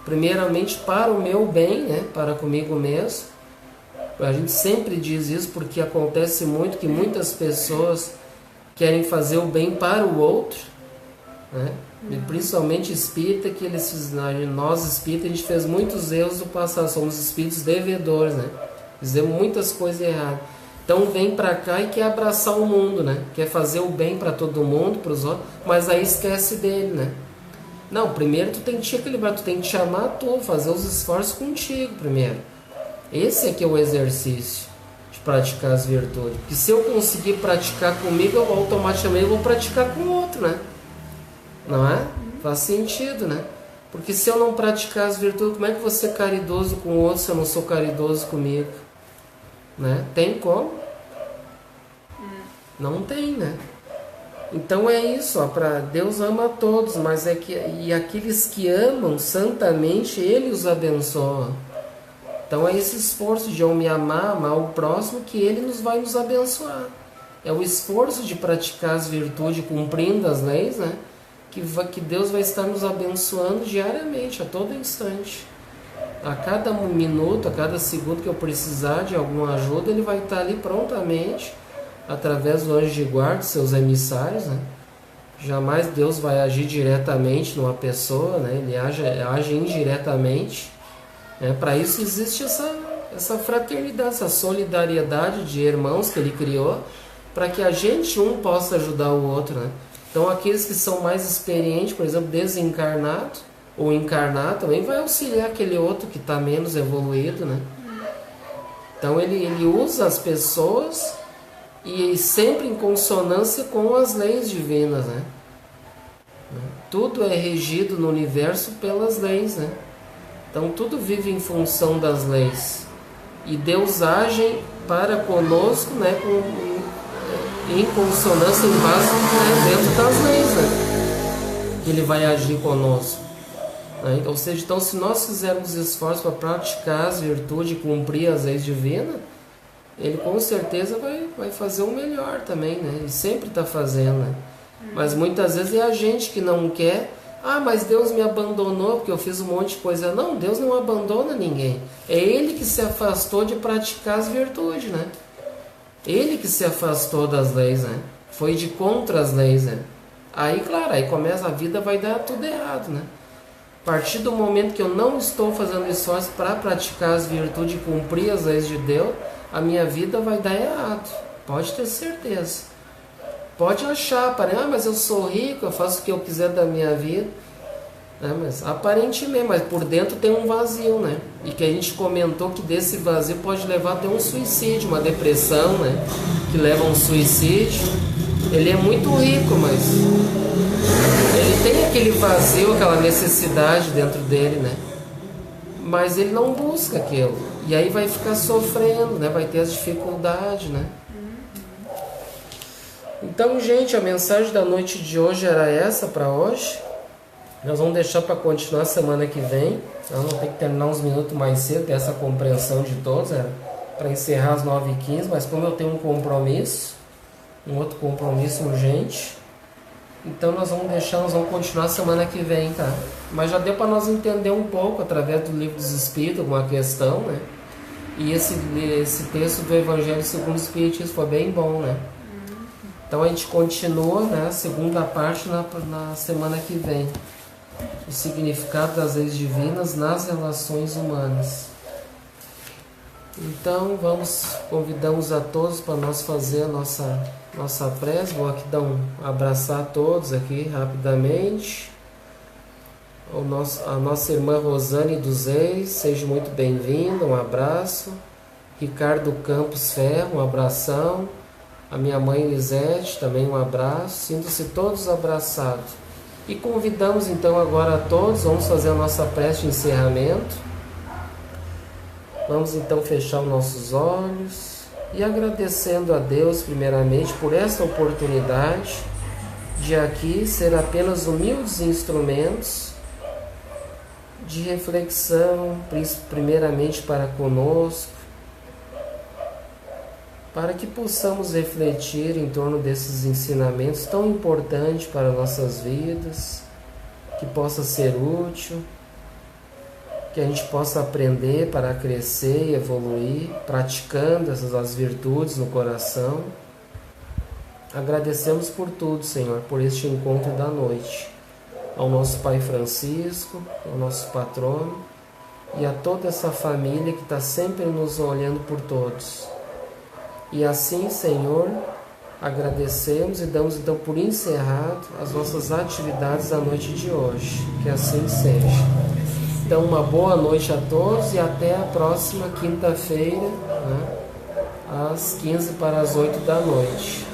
S2: Primeiramente para o meu bem, né? Para comigo mesmo. A gente sempre diz isso porque acontece muito que muitas pessoas querem fazer o bem para o outro, né? E principalmente espírita, que nós espíritas, a gente fez muitos erros do passado, somos espíritos devedores, né? Fizemos muitas coisas erradas. Então vem para cá e quer abraçar o mundo, né? Quer fazer o bem para todo mundo, para os outros, mas aí esquece dele, né? Não, primeiro tu tem que te equilibrar, tu tem que te amar tu, fazer os esforços contigo primeiro. Esse aqui é o exercício de praticar as virtudes. Porque se eu conseguir praticar comigo, eu automaticamente vou praticar com o outro, né? Não é? Faz sentido, né? Porque se eu não praticar as virtudes, como é que eu vou ser caridoso com o outro se eu não sou caridoso comigo? Né? Tem como? Não tem, né? Então é isso, ó, Deus ama a todos, mas e aqueles que amam santamente, Ele os abençoa. Então é esse esforço de eu me amar o próximo, que Ele vai nos abençoar. É o esforço de praticar as virtudes, cumprindo as leis, né? Que Deus vai estar nos abençoando diariamente, a todo instante. A cada minuto, a cada segundo que eu precisar de alguma ajuda, Ele vai estar ali prontamente, através do anjo de guarda, seus emissários, né? Jamais Deus vai agir diretamente numa pessoa, né? Ele age indiretamente, né? Para isso existe essa fraternidade, essa solidariedade de irmãos que Ele criou, para que a gente possa ajudar o outro, né? Então aqueles que são mais experientes, por exemplo, desencarnado ou encarnado, também vai auxiliar aquele outro que está menos evoluído, né? Então ele usa as pessoas e sempre em consonância com as leis divinas, né? Tudo é regido no universo pelas leis, né? Então tudo vive em função das leis. E Deus age para conosco, né, em consonância, em base, né, dentro das leis, né? Que Ele vai agir conosco. né? Ou seja, então se nós fizermos esforço para praticar as virtudes e cumprir as leis divinas, ele com certeza vai fazer o melhor também, né? Ele sempre está fazendo, né? Mas muitas vezes é a gente que não quer. Ah, mas Deus me abandonou porque eu fiz um monte de coisa. Não, Deus não abandona ninguém. É Ele que se afastou de praticar as virtudes, né? Ele que se afastou das leis, né? Foi de contra as leis, né? Aí, claro, aí começa a vida, vai dar tudo errado, né? A partir do momento que eu não estou fazendo esforço para praticar as virtudes e cumprir as leis de Deus, a minha vida vai dar errado. Pode ter certeza. Pode achar, mas eu sou rico, eu faço o que eu quiser da minha vida. Mas aparentemente, mas por dentro tem um vazio, né? E que a gente comentou que desse vazio pode levar até um suicídio, uma depressão, né? Que leva a um suicídio. Ele é muito rico, mas ele tem aquele vazio, aquela necessidade dentro dele, né? Mas ele não busca aquilo. E aí vai ficar sofrendo, né? Vai ter as dificuldades, né? Então, gente, a mensagem da noite de hoje era essa para hoje. Nós vamos deixar para continuar semana que vem. Nós vamos ter que terminar uns minutos mais cedo, ter essa compreensão de todos, para encerrar às 9h15. Mas como eu tenho um compromisso, um outro compromisso urgente, então nós vamos continuar semana que vem, tá? Mas já deu para nós entender um pouco, através do Livro dos Espíritos, alguma questão, né? E esse texto do Evangelho segundo o Espiritismo foi bem bom, né? Então a gente continua, né, a segunda parte na semana que vem. O significado das leis divinas nas relações humanas. Então convidamos a todos para nós fazer a nossa prece. Vou aqui abraçar a todos aqui rapidamente. A nossa irmã Rosane dos Reis, seja muito bem-vinda, um abraço. Ricardo Campos Ferro, um abração. A minha mãe Elisete, também um abraço. Sintam-se todos abraçados. E convidamos então agora a todos, vamos fazer a nossa prece de encerramento. Vamos então fechar os nossos olhos e agradecendo a Deus primeiramente por esta oportunidade de aqui ser apenas humildes instrumentos de reflexão, primeiramente para conosco, para que possamos refletir em torno desses ensinamentos tão importantes para nossas vidas, que possa ser útil, que a gente possa aprender para crescer e evoluir, praticando as virtudes no coração. Agradecemos por tudo, Senhor, por este encontro da noite, ao nosso Pai Francisco, ao nosso patrono e a toda essa família que está sempre nos olhando por todos. E assim, Senhor, agradecemos e damos então por encerrado as nossas atividades da noite de hoje. Que assim seja. Então, uma boa noite a todos e até a próxima quinta-feira, né, às 15 para as 8 da noite.